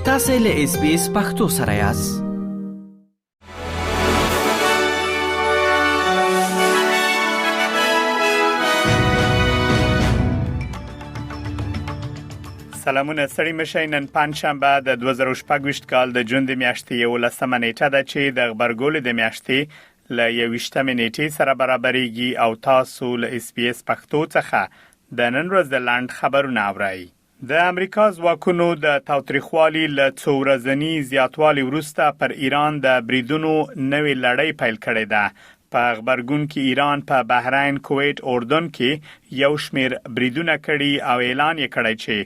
تاسو له اس بي اس پختو سره یاست. سلامونه ستړي مشئ. نن پنځشنبه د 2024 کال د جون د میاشتې 11 نیټه ده چې د خبرګول د میاشتې ل 21 نیټې سره برابرېږي او تاسو له اس بي اس پختو څخه د نن ورځ د لاند خبرونه اورئ. د امریکا ځواکونو د تاوتریخوالي له څو ورځني زیاتوالي وروسته پر ایران د بریدونو نوې لړۍ پیل کړې ده. په خبرګون کې ایران په بحرین، کویت، اردن کې یو شمیر بریدونه کړي او اعلان یې کړی چې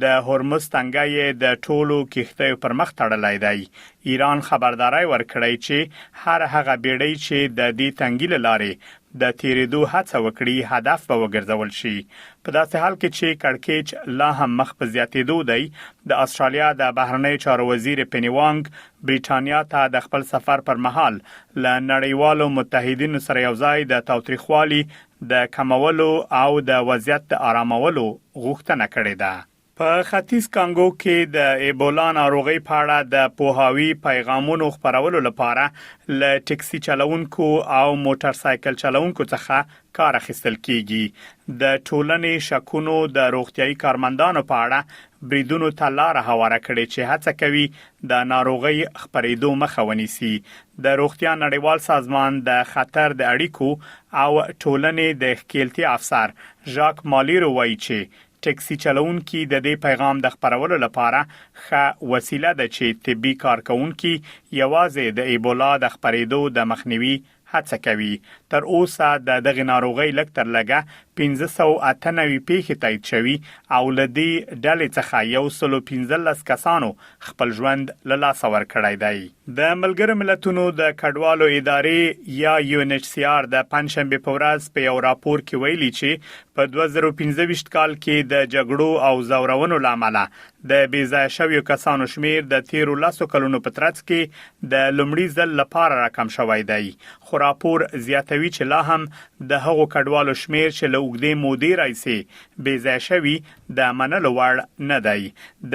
د هرمز تنګی د ټولو کښتیو پر مخ تړلای دی. ایران خبرداري ورکړی چې هر هغه بیړۍ چې د دې تنګی لاره د تیریدو هڅه وکړي هدف به وګرځول شي. په داسې حال کې چې کړکېچ لا هم مخ په زیاتېدو دی، د استرالیا د بهرنی چارو وزیر پینی وانګ بریټانیا ته د خپل سفر پر مهال له نړیوالو متحدینو سره یوځای د تاوتریخوالي د کمولو او د وضعیت د آرامولو غوښتنه کړې ده. په ختیځ کانګو کې د ایبولا ناروغي په اړه د پوهاوی پیغامونو خپرولو لپاره له ټکسي چلوونکو او موټر سایکل چلوونکو څخه کار اخیستل کیږي. د ټولنې شکونو د روغتيایي کارمندانو په اړه بریدونو ته لار هواره کړي چې هڅه کوي د ناروغي خپرېدو مخه ونیسي. د روغتیا نړیوال سازمان د خطر د اړیکو او ټولنې د ښکیلتیا افسر ژاک مالیر وایي چې ټکسي چلوونکي د دې پیغام د خپرولو لپاره ښه وسیله ده چې طبي کارکونکي یوازې د ایبولا د خپرېدو د مخنیوي هڅه کوي. تر اوسه د دغه ناروغي لکتر لګه 598 پیښې تایید شوي او لدی ډلې څخه 115 کسانو خپل ژوند له لاسه ورکړی دی. د ملګرو ملتونو د کډوالو ادارې یا UNHCR د پنځشنبه په ورځ په یو راپور کې ویلي چې په 2015 کال کې د جګړو او زورونو لامل د بېځایه شویو کسانو شمیر د 13 کلونو په ترڅ کې د لومړي ځل لپاره راکم شوی دی. خو راپور زیاتوي چې لا هم د هغو کډوالو شمیر چې له اوږدې مودې راځي بېځایه شوي د منلو وړ نه دی.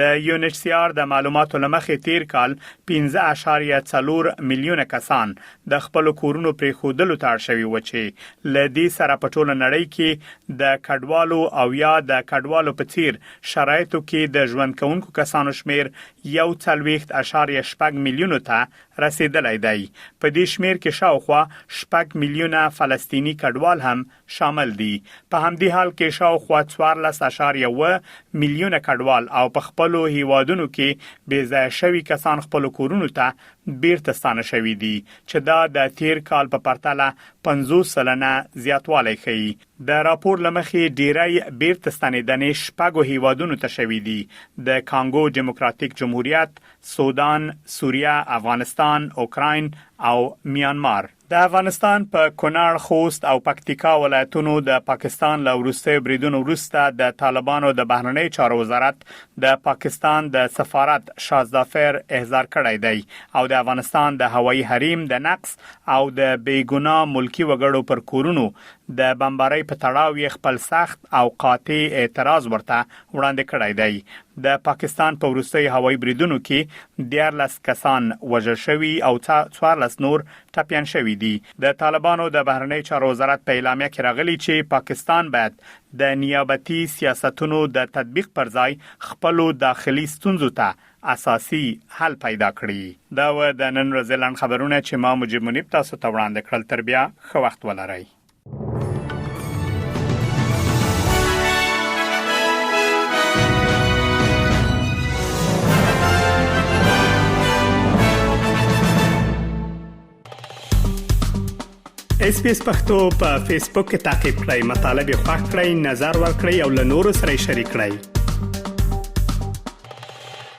د UNHCR د معلوماتو لمخې تیر کال 5.4 میلیونه کسان د خپل کورونو پرېښودلو ته اړ شوي و چې له دې سره په ټوله نړۍ کې د کډوالو او یا د کډوالو په څیر شرایطو کې د ژوند کوونکو کسانو شمیر 1.8 میلیونو ته رسیدلی دی. په دې شمیر کې شاوخوا 6 میلیونه فلسطینی کډوال هم شامل دي. په همدې حال کې شاوخوا 14.1 میلیونه کډوال او په خپل هیوادونو کې بېځایه شوي کسان خپل کورونو ته بیرته ستانه شوي دي چې دا د تیر کال په پرتله 50% زیاتوالی ښیي. د راپور لمخې ډیری بیرته ستنېدنې شپږو هیوادونو ته شوي دي: د کانګو ډیموکراتیک جمهوریت، سودان، سوریه، افغانستان، اوکراین او میانمار. د افغانستان په کونړ، خوست او پکتیکا ولایتونو د پاکستان له وروستي بریدونو وروسته د طالبانو د بهرنی چارو وزارت د پاکستان د سفارت شازدافر احضار کړی دی او د افغانستان د هوایي حریم د نقص او د بیګناه ملکی وګړو پر کورونو د بمبارۍ په تړاو یې خپل سخت او قاطع اعتراض ورته وړاندې کړی دی. د پاکستان په وروستي هوایي بریدونو کې 14 کسان وژل شوي او 14 نور ټپیان شوي دي. د طالبانو د بهرنی چارو وزارت په اعلامیه کې راغلی چې پاکستان باید د نیابتي سیاستونو د تطبیق پر ځای خپل داخلي ستونزو ته اساسي حل پیدا کړي. دا و د نن ورځې لاند خبرونه چې ما مجيب منیب تاسو ته وړاندې کړل. تر بیا ښه وخت ولرئ. SBS پښتو په فیسبوک کې تعقیب کړئ، مطالب یې خوښ کړئ، نظر ورکړئ او له نورو سره شریک کړئ.